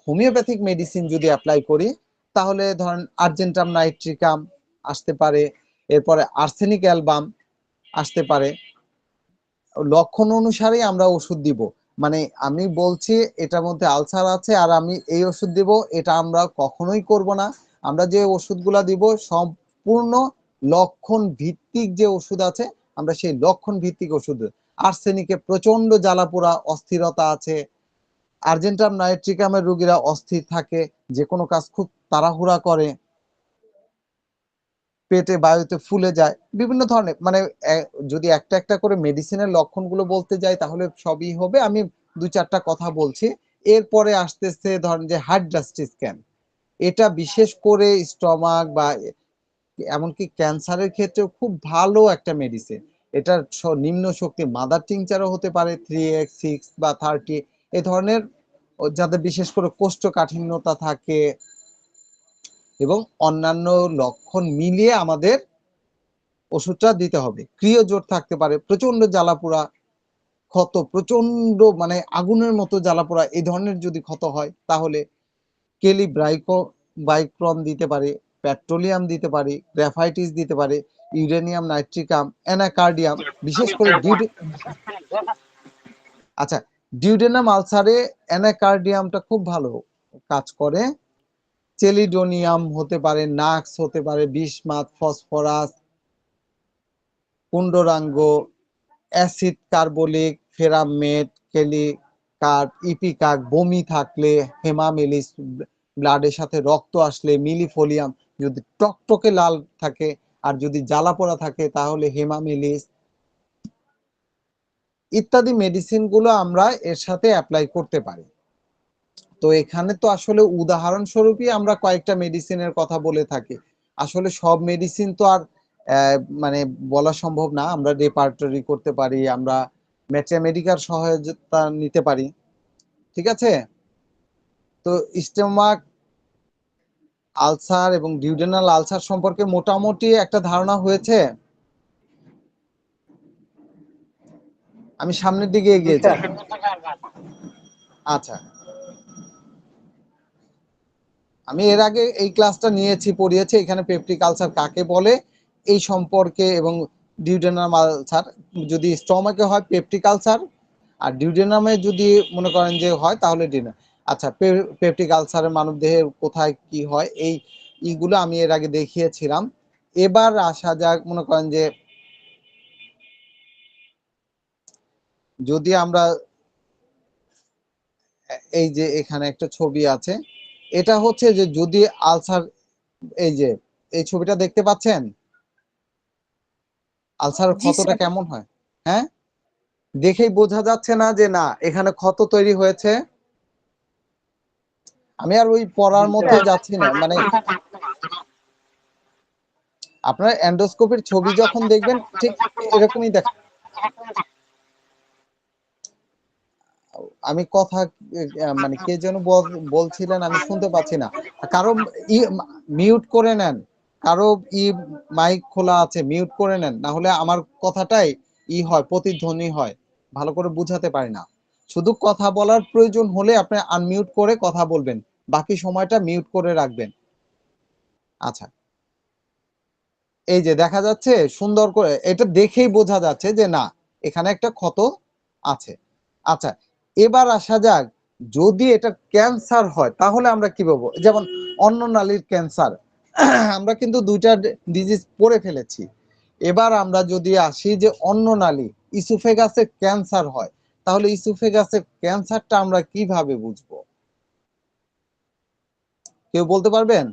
হোমিওপ্যাথিক মেডিসিন যদি অ্যাপ্লাই করি তাহলে ধরেন আর্জেন্টাম নাইট্রিকাম আসতে পারে, এরপরে আর্সেনিক অ্যালবাম আসতে পারে। লক্ষণ অনুসারে আমরা ওষুধ দিব। মানে আমি বলছি এটার মধ্যে আলসার আছে আর আমি এই ওষুধ দিব, এটা আমরা কখনোই করব না। আমরা যে ওষুধগুলা দিব সম্পূর্ণ লক্ষণ ভিত্তিক যে ওষুধ আছে, আমরা সেই লক্ষণ ভিত্তিক ওষুধ। আর্সেনিকে প্রচন্ড জ্বালাপোড়া অস্থিরতা আছে, আর্জেন্টাম নাইট্রিকামের রোগীরা অস্থির থাকে, যে কোনো কাজ খুব তাড়াহুড়া করে, পেটে বায়ুতে ফুলে যায়, বিভিন্ন ধরনের মানে যদি একটা একটা করে মেডিসিনের লক্ষণগুলো বলতে যাই তাহলে সবই হবে। আমি দু চারটা কথা বলছি। এরপরে আসতেছে ধরেন যে হাইড্রাস্টি স্ক্যান। এটা বিশেষ করে স্টমাক বা এমনকি ক্যান্সারের ক্ষেত্রেও খুব ভালো একটা মেডিসিন। এটার নিম্ন শক্তি মাদার টিংচারও হতে পারে 3x 6 বা 30, এ ধরনের যাদের বিশেষ করে কোষ্ঠকাঠিন্যতা থাকে এবং অন্যান্য লক্ষণ মিলিয়ে আমাদের ওষুধটা দিতে হবে। ক্রিয়জোর থাকতে পারে, প্রচন্ড জ্বালাপোড়া, ক্ষত প্রচন্ড মানে আগুনের মতো জ্বালাপোড়া, এই ধরনের যদি ক্ষত হয় তাহলে বাইক্রন দিতে পারে, পেট্রোলিয়াম দিতে পারি, গ্রাফাইটিস দিতে পারে, ইউরেনিয়াম নাইট্রিকাম, অ্যানাকার্ডিয়াম, বিশেষ করে আচ্ছা, ডিউডেনাম আলসারে অ্যানাকার্ডিয়ামটা খুব ভালো কাজ করে। চেলিডোনিয়াম হতে পারে, নাক্স হতে পারে, বিসমাথ, ফসফরাস, পুন্ডরাঙ্গ, acid carbolic, ferrum met, kali carb, ipecac, বমি থাকলে, হেমামেলিস, ব্লাডের সাথে রক্ত আসলে, মিলিফোলিয়াম, যদি টকটকে লাল থাকে আর যদি জ্বালাপোড়া থাকে তাহলে হেমামেলিস ইত্যাদি মেডিসিন গুলো আমরা এর সাথে অ্যাপ্লাই করতে পারি। তো এখানে তো আসলে উদাহরণস্বরূপই আমরা কয়েকটা মেডিসিনের কথা বলে থাকি। আসলে সব মেডিসিন তো আর মানে বলা সম্ভব না। আমরা রেপার্টরি করতে পারি, আমরা ম্যাথমেটিক্যাল সহায়তা নিতে পারি, ঠিক আছে? তো স্টোমাক আলসার এবং ডিউডেনাল আলসার সম্পর্কে মোটামুটি একটা ধারণা হয়েছে। আমি সামনের দিকে এগিয়ে যাই। আচ্ছা, আমি এর আগে এই ক্লাসটা নিয়েছি, পড়িয়েছি। এখানে পেপটিক আলসার কাকে বলে এই সম্পর্কে এবং ডিউডেনাম আলসার যদি স্টমাকে হয় পেপটিক আলসার, আর ডিউডেনামে যদি মনে করেন যে হয় তাহলে ডিউডেনাম। আচ্ছা, পেপটিক আলসারে মানব দেহের কোথায় কি হয় এইগুলো আমি এর আগে দেখিয়েছিলাম। এবার আসা যাক, মনে করেন যে যদি আমরা এই যে এখানে একটা ছবি আছে, এটা হচ্ছে যে যদি আলসার, এই যে এই ছবিটা দেখতে পাচ্ছেন, আলসার জি ক্ষতটা স্যার। কেমন হয়? হ্যাঁ, দেখেই বোঝা যাচ্ছে না যে না এখানে ক্ষত তৈরি হয়েছে? আমি আর ওই পড়ার মধ্যে যাচ্ছি না, মানে আপনার এন্ডোস্কোপির ছবি যখন দেখবেন ঠিক এরকমই দেখ। আমি কথা মানে কে যেন বলছিলেন, আমি শুনতে পাচ্ছি না। কারো মিউট করে নেন, কারো মাইক খোলা আছে মিউট করে নেন, না হলে আমার কথাটাই হয়, প্রতিধ্বনি হয়, ভালো করে বুঝাতে পারি না। শুধু কথা বলার প্রয়োজন হলে আপনি আনমিউট করে কথা বলবেন, বাকি সময়টা মিউট করে রাখবেন। আচ্ছা, এই যে দেখা যাচ্ছে সুন্দর করে, এটা দেখেই বোঝা যাচ্ছে যে না এখানে একটা ক্ষত আছে। আচ্ছা, এবার আসা যাক যদি এটা ক্যান্সার হয় তাহলে আমরা কি বলবো? যেমন অন্ননালীর ক্যান্সার, আমরা কিন্তু দুইটা ডিজিজ পড়ে ফেলেছি। এবার আমরা যদি আসি যে অন্ননালী ইসোফেগাসে ক্যান্সার হয়, তাহলে ইসোফেগাসে ক্যান্সারটা আমরা কিভাবে বুঝবো? কেউ বলতে পারবেন?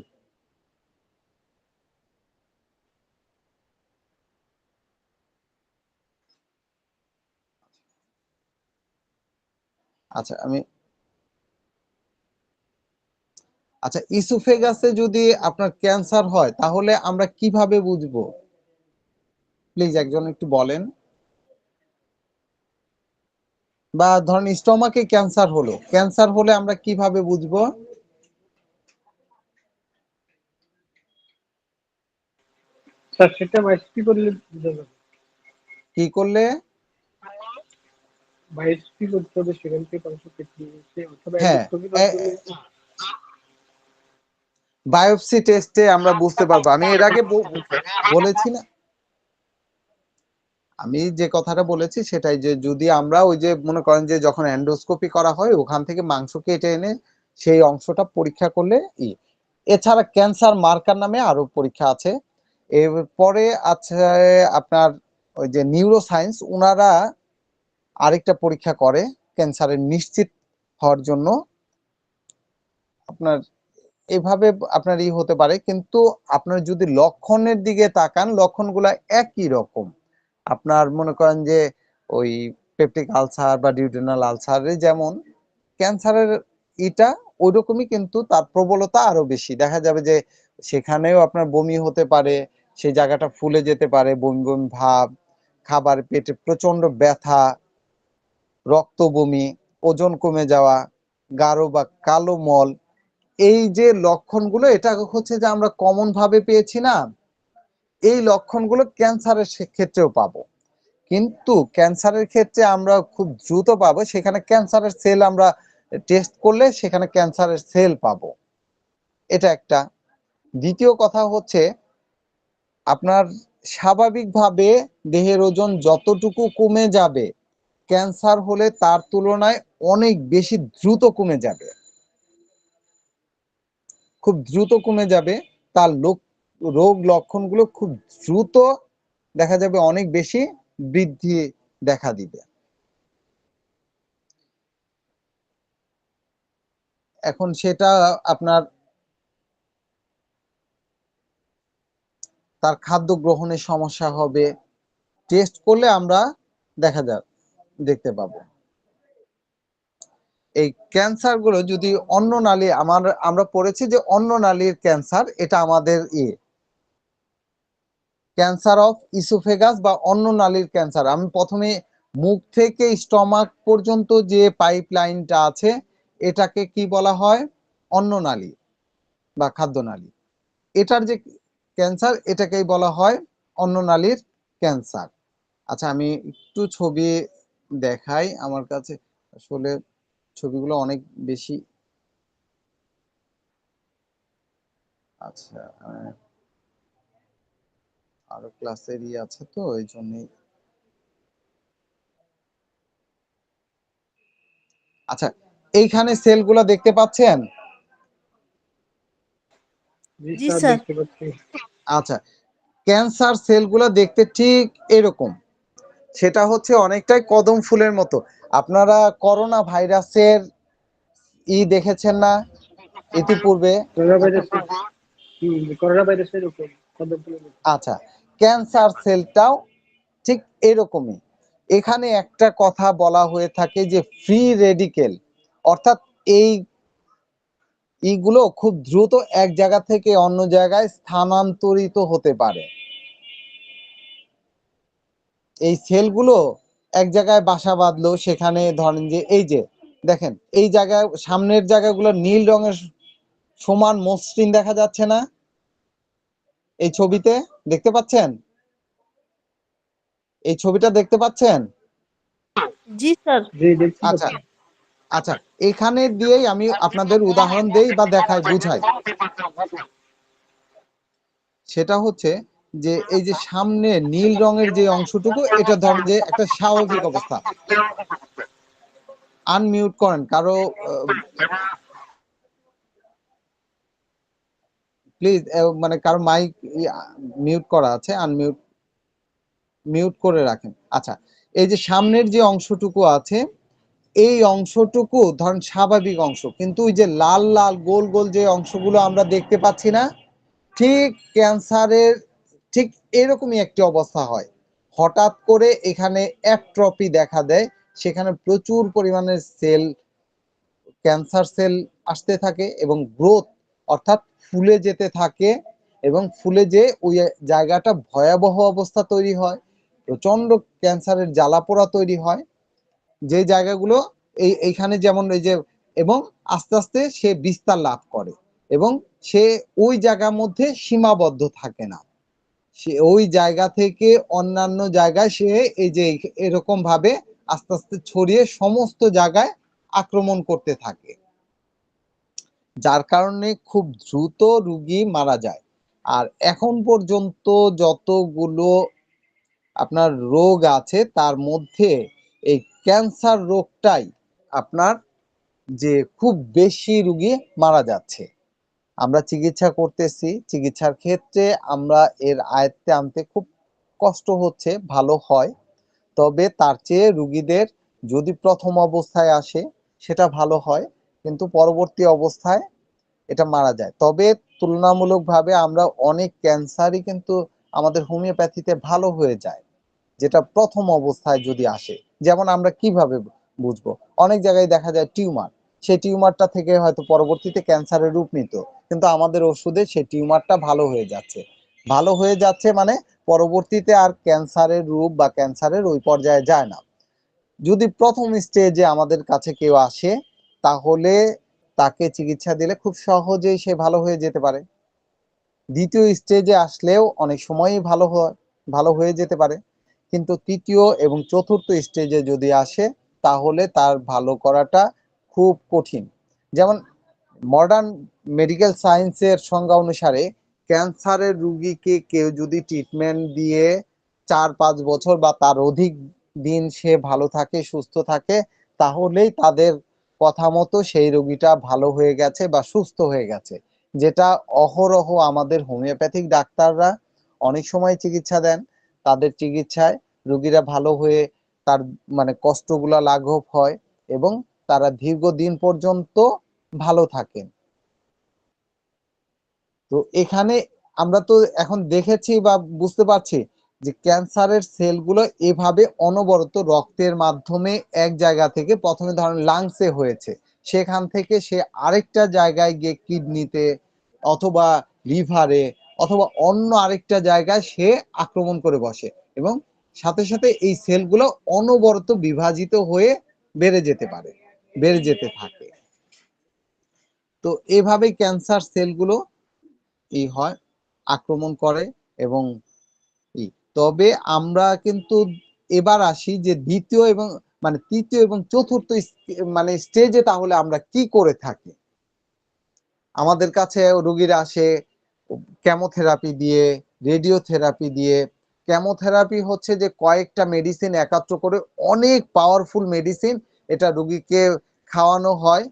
আচ্ছা, আচ্ছা, ইসোফেগাসে যদি আপনার ক্যান্সার হয় তাহলে আমরা কিভাবে বুঝবো? প্লিজ একজন একটু বলেন। বা ধরেন স্টমাকে ক্যান্সার হলে আমরা কিভাবে বুঝবো? স্যার সেটা বায়োপসি করলে বোঝা যাবে। কি করলে? বায়োপসি করতে হবে, সেখান থেকে অংশ কেটে নিয়েছে অথবা হ্যাঁ, এন্ডোস্কোপির মাধ্যমে। বায়োপসি টেস্টে আমরা বুঝতে পারবো। আমি এর আগে বলেছি না, আমি যে কথাটা বলেছি সেটাই, যে যদি আমরা ওই যে মনে করেন যে যখন এন্ডোস্কোপি করা হয় ওখান থেকে মাংস কেটে এনে সেই অংশটা পরীক্ষা করলে এছাড়া ক্যান্সার মার্কার নামে আরো পরীক্ষা আছে। এরপরে আছে আপনার ওই যে নিউরোসায়েন্স, ওনারা আরেকটা পরীক্ষা করে ক্যান্সারের নিশ্চিত হওয়ার জন্য। আপনার এভাবে আপনার হতে পারে, কিন্তু আপনার যদি লক্ষণের দিকে তাকান লক্ষণগুলা একই রকম। আপনার মনে করেন যে ওই পেপটিক আলসার বা ডিউডেনাল আলসারে যেমন ক্যান্সারের ওই রকমই, কিন্তু তার প্রবলতা আরো বেশি। দেখা যাবে যে সেখানেও আপনার বমি হতে পারে, সেই জায়গাটা ফুলে যেতে পারে, বমি বমি ভাব, খাবার পেটে প্রচন্ড ব্যথা, রক্ত বমি, ওজন কমে যাওয়া, গাঢ় বা কালো মল। এই যে লক্ষণগুলো, এটা হচ্ছে যে আমরা কমন ভাবে পেয়েছি না, এই লক্ষণগুলো ক্যান্সারের ক্ষেত্রেও পাবো। কিন্তু ক্যান্সারের ক্ষেত্রে আমরা খুব দ্রুত পাবো, সেখানে ক্যান্সারের সেল আমরা টেস্ট করলে সেখানে ক্যান্সারের সেল পাবো। এটা একটা। দ্বিতীয় কথা হচ্ছে আপনার স্বাভাবিকভাবে দেহের ওজন যতটুকু কমে যাবে, ক্যান্সার হলে তার তুলনায় অনেক বেশি দ্রুত কমে যাবে, খুব দ্রুত কমে যাবে। তার রোগ লক্ষণগুলো খুব দ্রুত দেখা যাবে অনেক বেশি বৃদ্ধি দেখা দিবে। এখন সেটা আপনার তার খাদ্য গ্রহণের সমস্যা হবে, টেস্ট করলে আমরা দেখতে পাবো। এই ক্যান্সার গুলো যদি অন্য নালী, আমরা পড়েছি যে অন্য নালীর ক্যান্সার, এটা আমাদের ক্যান্সার অফ ইসোফেগাস বা অন্য নালীর ক্যান্সার। আমি প্রথমে মুখ থেকে স্টমাক পর্যন্ত যে পাইপ লাইনটা আছে এটাকে কি বলা হয়? অন্ন নালী বা খাদ্য নালী। এটার যে ক্যান্সার এটাকেই বলা হয় অন্ন নালীর ক্যান্সার। আচ্ছা, আমি একটু ছবি দেখাই, আমার কাছে আসলে ছবিগুলো অনেক বেশি। আচ্ছা, আরো ক্লাসের আছে তো এই জন্যই। আচ্ছা, এইখানে সেলগুলো দেখতে পাচ্ছেন? জি জি স্যার, স্যার। দেখতে পাচ্ছি। আচ্ছা, ক্যান্সার সেলগুলো দেখতে ঠিক এরকম। সেটা হচ্ছে অনেকটাই কদম ফুলের মতো। আপনারা করোনা ভাইরাসের দেখেছেন না ইতিপূর্বে? করোনা ভাইরাসের করোনা ভাইরাসের উপর পদক্ষেপ। আচ্ছা, ক্যান্সার সেলটাও ঠিক এরকমই। এখানে একটা কথা বলা হয়ে থাকে যে ফ্রি রেডিকেল, অর্থাৎ এইগুলো খুব দ্রুত এক জায়গা থেকে অন্য জায়গায় স্থানান্তরিত হতে পারে। এই সেলগুলো এক জায়গায় বাসা বাঁধলো, সেখানে ধরেন যে এই যে দেখেন এই জায়গায় সামনের জায়গাগুলো নীল রঙের সমান মসৃণ দেখা যাচ্ছে না? এই ছবিতে দেখতে পাচ্ছেন? এই ছবিটা দেখতে পাচ্ছেন? জি স্যার। জি, দেখতে আচ্ছা পাচ্ছি। আচ্ছা, এখানে দিয়েই আমি আপনাদের উদাহরণ দেই বা দেখাই, বুঝাই। সেটা হচ্ছে যে এই যে সামনে নীল রঙের যে অংশটুকু, এটা ধরেন যে একটা স্বাভাবিক অবস্থা। আনমিউট করেন কারো, প্লিজ, মানে কারো মাইক মিউট করা আছে, মিউট করে রাখেন। আচ্ছা, এই যে সামনের যে অংশটুকু আছে, এই অংশটুকু ধরেন স্বাভাবিক অংশ, কিন্তু ওই যে লাল লাল গোল গোল যে অংশগুলো আমরা দেখতে পাচ্ছি না, ঠিক ক্যান্সারের ঠিক এরকমই একটি অবস্থা হয়। হঠাৎ করে এখানে অ্যাট্রপি দেখা দেয়, সেখানে প্রচুর পরিমাণের ক্যান্সার সেল আসতে থাকে এবং গ্রোথ অর্থাৎ ফুলে যেতে থাকে, এবং ফুলে যে ওই জায়গাটা ভয়াবহ অবস্থা তৈরি হয়, প্রচন্ড ক্যান্সারের জ্বালাপোড়া তৈরি হয়। যে জায়গাগুলো এইখানে যেমন এই যে, এবং আস্তে আস্তে সে বিস্তার লাভ করে এবং সে ওই জায়গার মধ্যে সীমাবদ্ধ থাকে না, সে ওই জায়গা থেকে অন্যান্য জায়গায় সে এই যে এরকম ভাবে আস্তে আস্তে ছড়িয়ে সমস্ত জায়গায় আক্রমণ করতে থাকে, যার কারণে খুব দ্রুত রোগী মারা যায়। আর এখন পর্যন্ত যতগুলো আপনার রোগ আছে তার মধ্যে এই ক্যান্সার রোগটাই আপনার যে খুব বেশি রোগী মারা যাচ্ছে। আমরা চিকিৎসা করতেছি, চিকিৎসার ক্ষেত্রে আমরা এর আয়ত্তে আনতে খুব কষ্ট হচ্ছে, ভালো হয়, তবে তার চেয়ে রোগীদের যদি প্রথম অবস্থায় আসে সেটা ভালো হয়, কিন্তু পরবর্তী অবস্থায় এটা মারা যায়। তবে তুলনামূলকভাবে আমরা অনেক ক্যান্সারই কিন্তু আমাদের হোমিওপ্যাথিতে ভালো হয়ে যায়, যেটা প্রথম অবস্থায় যদি আসে। যেমন আমরা কিভাবে বুঝবো, অনেক জায়গায় দেখা যায় টিউমার, সেই টিউমারটা থেকে হয়তো পরবর্তীতে ক্যান্সারের রূপ নিত, কিন্তু আমাদের ওষুধে সেই টিউমারটা ভালো হয়ে যাচ্ছে। ভালো হয়ে যাচ্ছে মানে পরবর্তীতে আর ক্যান্সারের রূপ বা ক্যান্সারের ওই পর্যায়ে যায় না। যদি প্রথম স্টেজে আমাদের কাছে কেউ আসে তাহলে তাকে চিকিৎসা দিলে খুব সহজেই সে ভালো হয়ে যেতে পারে। দ্বিতীয় স্টেজে আসলেও অনেক সময়ই ভালো হয়ে যেতে পারে, কিন্তু তৃতীয় এবং চতুর্থ স্টেজে যদি আসে তাহলে তার ভালো করাটা খুব কঠিন। যেমন মডার্ন মেডিকেল সায়েন্সের সংজ্ঞা অনুসারে ক্যান্সারের রোগীকে কেউ যদি ট্রিটমেন্ট দিয়ে 4-5 বছর বা তার অধিক দিন সে ভালো থাকে, সুস্থ থাকে, তাহলেই তাদের কথা মতো সেই রোগীটা ভালো হয়ে গেছে বা সুস্থ হয়ে গেছে। যেটা অহরহ আমাদের হোমিওপ্যাথিক ডাক্তাররা অনেক সময় চিকিৎসা দেন, তাদের চিকিৎসায় রোগীরা ভালো হয়ে তার মানে কষ্টগুলা লাঘব হয় এবং তারা দীর্ঘদিন পর্যন্ত ভালো থাকেন। তো এখানে আমরা তো এখন দেখেছি বা বুঝতে পারছি যে ক্যান্সারের সেলগুলো এভাবে অনবরত রক্তের মাধ্যমে এক জায়গা থেকে, প্রথমে ধরেন লাংসে হয়েছে, সেখান থেকে সে আরেকটা জায়গায় গিয়ে কিডনিতে অথবা লিভারে অথবা অন্য আরেকটা জায়গায় সে আক্রমণ করে বসে এবং সাথে সাথে এই সেলগুলো অনবরত বিভাজিত হয়ে বেড়ে যেতে থাকে। তো এভাবেই ক্যান্সার সেলগুলো হয়, আক্রমণ করে এবং তবে আমরা কিন্তু এবার আসি যে দ্বিতীয় এবং মানে তৃতীয় এবং চতুর্থ মানে স্টেজে তাহলে আমরা কি করে থাকি। আমাদের কাছে রোগীরা আসে কেমোথেরাপি দিয়ে, রেডিওথেরাপি দিয়ে। কেমোথেরাপি হচ্ছে যে কয়েকটা মেডিসিন একাত্র করে, অনেক পাওয়ারফুল মেডিসিন, এটা রোগীকে খাওয়ানো হয়,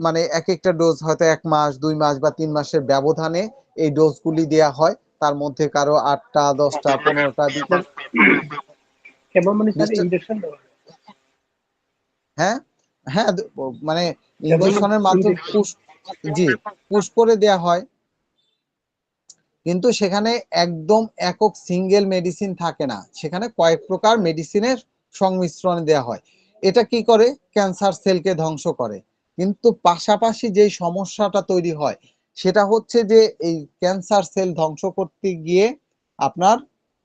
মানে এক একটা ডোজ হয়তো 1 মাস 2 মাস বা 3 মাসের ব্যবধানে এই ডোজগুলি দেয়া হয়। তার মধ্যে কারো 8টা 10টা 15টা কেমন মানে স্যার ইনজেকশন দেওয়া হয়? হ্যাঁ হ্যাঁ, মানে কেবল ইনজেকশনের মাধ্যমে ইনজেকশন। জি পুশ করে দেয়া হয়, কিন্তু সেখানে একদম একক সিঙ্গেল মেডিসিন থাকে না, সেখানে কয়েক প্রকার মেডিসিনের সংমিশ্রণ দেয়া হয়। এটা কি করে? ক্যান্সার সেলকে ধ্বংস করে। কিন্তু পাশাপাশি যে সমস্যাটা তৈরি হয় সেটা হচ্ছে যে এই ক্যান্সার সেল ধ্বংস করতে গিয়ে আপনার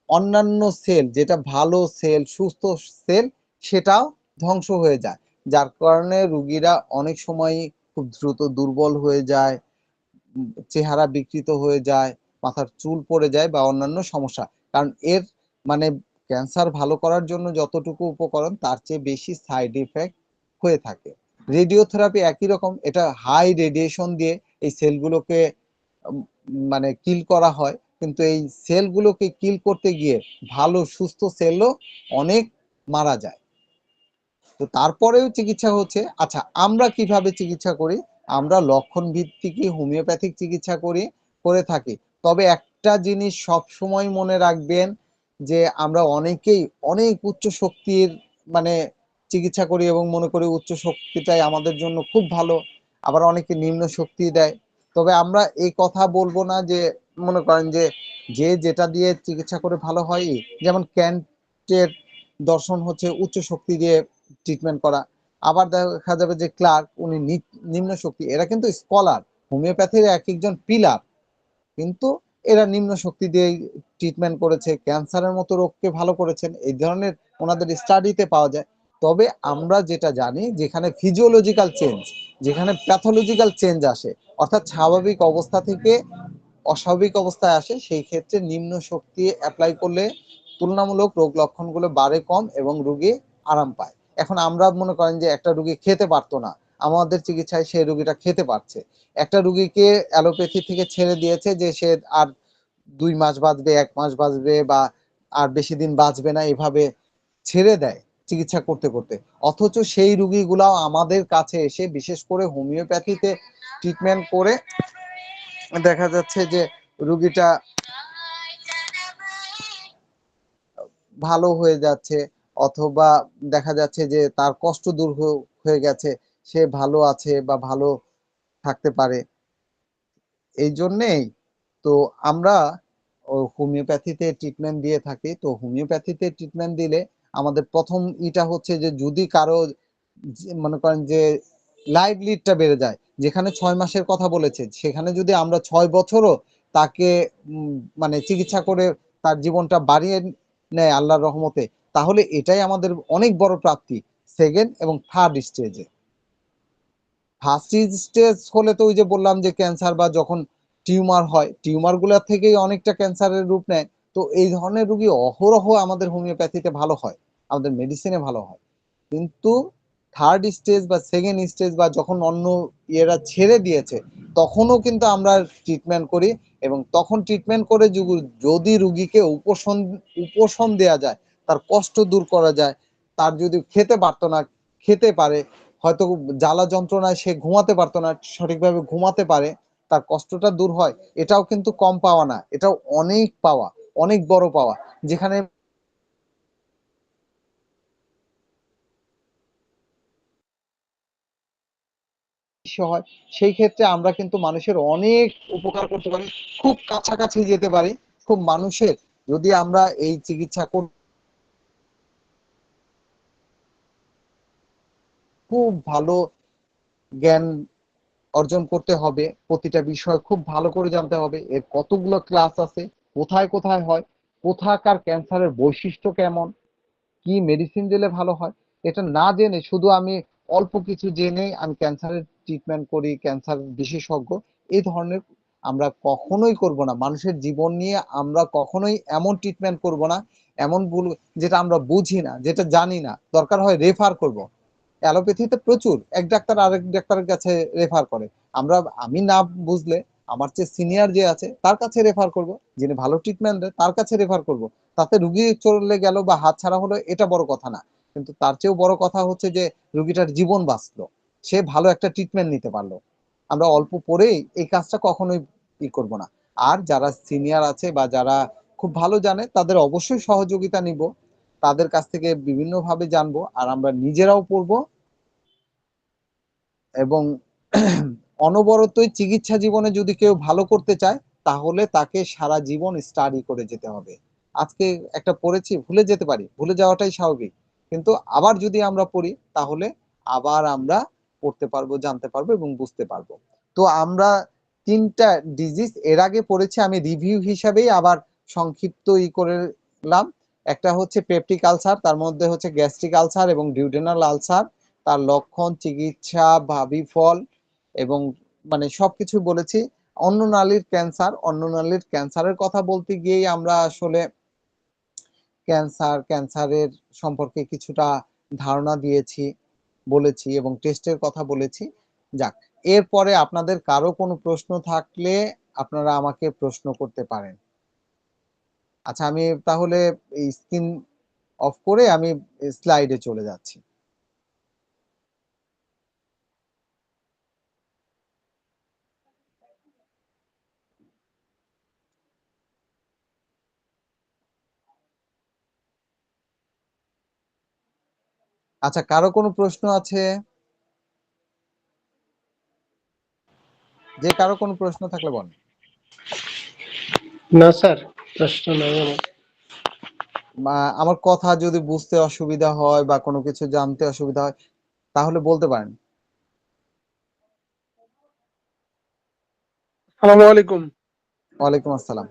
অন্যান্য সেল, যেটা ভালো সেল সুস্থ সেল, সেটাও ধ্বংস হয়ে যায়, যার কারণে রোগীরা অনেক সময় খুব দ্রুত দুর্বল হয়ে যায়, চেহারা বিকৃত হয়ে যায়, মাথার চুল পড়ে যায় বা অন্যান্য সমস্যা। কারণ এর মানে ক্যান্সার ভালো করার জন্য যতটুকু উপকরণ তার চেয়ে বেশি সাইড ইফেক্ট হয়ে থাকে। রেডিওথেরাপি একই রকম, এটা হাই রেডিয়েশন দিয়ে এই সেলগুলোকে উম, মানে কিল করা হয়, কিন্তু এই সেলগুলোকে কিল করতে গিয়ে ভালো সুস্থ সেলও অনেক মারা যায়। তো তারপরেও চিকিৎসা হচ্ছে। আচ্ছা, আমরা কিভাবে চিকিৎসা করি? আমরা লক্ষণ ভিত্তিকই হোমিওপ্যাথিক চিকিৎসা করে থাকি। তবে একটা জিনিস সব সময় মনে রাখবেন যে আমরা অনেকেই অনেক উচ্চ শক্তির মানে চিকিৎসা করি এবং মনে করি উচ্চ শক্তিটাই আমাদের জন্য খুব ভালো, আবার অনেকে নিম্ন শক্তি দেয়। তবে আমরা এই কথা বলবো না যে মনে করেন যে যে যেটা দিয়ে চিকিৎসা করে ভালো হয়, যেমন ক্যান্টের দর্শন হচ্ছে উচ্চ শক্তি দিয়ে ট্রিটমেন্ট করা, আবার দেখা যাবে যে ক্লার্ক উনি নিম্ন শক্তি, এরা কিন্তু স্কলার, হোমিওপ্যাথির এক একজন পিলার, কিন্তু এরা নিম্ন শক্তি দিয়ে ট্রিটমেন্ট করেছে, ক্যান্সারের মতো রোগকে ভালো করেছেন, এই ধরনের ওনাদের স্টাডিতে পাওয়া যায়। তবে আমরা যেটা জানি, যেখানে ফিজিওলজিক্যাল চেঞ্জ, যেখানে প্যাথোলজিক্যাল চেঞ্জ আসে, অর্থাৎ স্বাভাবিক অবস্থা থেকে অস্বাভাবিক অবস্থায় আসে, সেই ক্ষেত্রে নিম্ন শক্তি অ্যাপ্লাই করলে তুলনামূলক রোগ লক্ষণগুলো বাড়ে কম এবং রোগী আরাম পায়। এখন আমরা মনে করেন যে একটা রোগী খেতে পারতো না, আমাদের চিকিৎসায় সেই রোগীটা খেতে পারছে। একটা রোগীকে অ্যালোপ্যাথি থেকে ছেড়ে দিয়েছে যে সে আর 2 মাস বাঁচবে, 1 মাস বাঁচবে বা আর বেশি দিন বাঁচবে না, এভাবে ছেড়ে দেয় চিকিৎসা করতে করতে। অথচ সেই রোগীগুলাও আমাদের কাছে এসে বিশেষ করে হোমিওপ্যাথিতে ট্রিটমেন্ট করে দেখা যাচ্ছে যে রোগীটা ভালো হয়ে যাচ্ছে, অথবা দেখা যাচ্ছে যে তার কষ্ট দূর হয়ে গেছে, সে ভালো আছে বা ভালো থাকতে পারে। এই জন্যেই তো আমরা হোমিওপ্যাথিতে ট্রিটমেন্ট দিয়ে থাকি। তো হোমিওপ্যাথিতে ট্রিটমেন্ট দিলে আমাদের প্রথম ইটা হচ্ছে যে যদি কারো মনে করেন যে লাইভলিডটা বেড়ে যায়, যেখানে 6 মাসের কথা বলেছে সেখানে যদি আমরা 6 বছরও তাকে মানে চিকিৎসা করে তার জীবনটা বাড়িয়ে নেয় আল্লাহর রহমতে, তাহলে এটাই আমাদের অনেক বড় প্রাপ্তি সেকেন্ড এবং থার্ড স্টেজে। ফার্স্ট স্টেজ হলে তো ওই যে বললাম যে ক্যান্সার বা যখন টিউমার হয়, টিউমার গুলা থেকেই অনেকটা ক্যান্সারের রূপ নেয়। তো এই ধরনের রোগী অহরহ আমাদের হোমিওপ্যাথিতে ভালো হয়, আমাদের মেডিসিনে ভালো হয়। কিন্তু থার্ড স্টেজ বা সেকেন্ড স্টেজ বা যখন অন্য ইয়েরা ছেড়ে দিয়েছে, তখনও কিন্তু আমরা ট্রিটমেন্ট করি এবং তখন ট্রিটমেন্ট করে যদি রুগীকে উপশম দেয়া যায়, তার কষ্ট দূর করা যায়, তার যদি খেতে পারতো না খেতে পারে, হয়তো জ্বালা যন্ত্রণায় সে ঘুমাতে পারতো না, সঠিকভাবে ঘুমাতে পারে, তার কষ্টটা দূর হয়, এটাও কিন্তু কম পাওয়া না, এটাও অনেক পাওয়া, অনেক বড় পাওয়া। যেখানে হয় সেই ক্ষেত্রে আমরা কিন্তু মানুষের অনেক উপকার করতে পারি, খুব কাছাকাছি যেতে পারি, খুব মানুষের যদি আমরা এই চিকিৎসা খুব ভালো জ্ঞান অর্জন করতে হবে, প্রতিটা বিষয় খুব ভালো করে জানতে হবে, এর কতগুলো ক্লাস আছে, কোথায় কোথায় হয়, কোথাকার ক্যান্সারের বৈশিষ্ট্য কেমন, কি মেডিসিন দিলে ভালো হয়, এটা না জেনে শুধু আমি অল্প কিছু জেনে আমি ক্যান্সারের ট্রিটমেন্ট করি, ক্যান্সার বিশেষজ্ঞ, এই ধরনের আমরা কখনোই করব না। মানুষের জীবন নিয়ে আমরা কখনোই এমন ট্রিটমেন্ট করব না, এমন ভুল যেটা আমরা বুঝি না, যেটা জানি না, দরকার হয় রেফার করব। অ্যালোপ্যাথিতে প্রচুর এক ডাক্তার আরেক ডাক্তারের কাছে রেফার করে, আমি না বুঝলে আমার চেয়ে সিনিয়র যে আছে তার কাছে রেফার করব, যিনি ভালো ট্রিটমেন্ট দেয় তার কাছে রেফার করব। তাতে রুগী চলে গেল বা হাত ছাড়া হলো, এটা বড় কথা না, কিন্তু তার চেয়েও বড় কথা হচ্ছে যে রুগীটার জীবন বাঁচলো, সে ভালো একটা ট্রিটমেন্ট নিতে পারলো। আমরা অল্প পরেই এই কাজটা কখনোই করব না। আর যারা সিনিয়র আছে বা যারা খুব ভালো জানে তাদের অবশ্যই সহযোগিতা নিব, তাদের কাছ থেকে বিভিন্ন ভাবে জানবো, আর আমরা নিজেরাও পড়বো এবং অনবরতই চিকিৎসা জীবনে যদি কেউ ভালো করতে চায় তাহলে তাকে সারা জীবন স্টাডি করে যেতে হবে। আজকে একটা পড়েছি, ভুলে যেতে পারি, ভুলে যাওয়াটাই স্বাভাবিক, কিন্তু আবার যদি আমরা পড়ি তাহলে আবার আমরা পড়তে পারবো, জানতে পারবো এবং বুঝতে পারবো। তো আমরা 3টা ডিজিজ এর আগে পড়েছি, আমি রিভিউ হিসাবেই আবার সংক্ষিপ্ত করলাম। একটা হচ্ছে পেপটিক আলসার, তার মধ্যে হচ্ছে গ্যাস্ট্রিক আলসার এবং ডিউডেনাল আলসার, তার লক্ষণ, চিকিৎসা, ভাবি ফল এবং মানে সবকিছু বলেছি। অন্ননালীর ক্যান্সারের কথা বলতে গিয়েই আমরা আসলে ক্যান্সারের সম্পর্কে কিছুটা ধারণা দিয়েছি, বলেছি এবং টেস্টের কথা বলেছি। যাক, এরপরে আপনাদের কারো কোনো প্রশ্ন থাকলে আপনারা আমাকে প্রশ্ন করতে পারেন। আচ্ছা, আমি তাহলে স্ক্রিন অফ করে আমি স্লাইডে চলে যাচ্ছি। আচ্ছা, কারো কোনো প্রশ্ন আছে? যে কারো কোনো প্রশ্ন থাকলে বলেন। না স্যার, প্রশ্ন নাই আমার। আমার কথা যদি বুঝতে অসুবিধা হয় বা কোনো কিছু জানতে অসুবিধা হয় তাহলে বলতে পারেন। আসসালামু আলাইকুম। ওয়ালাইকুম আসসালাম।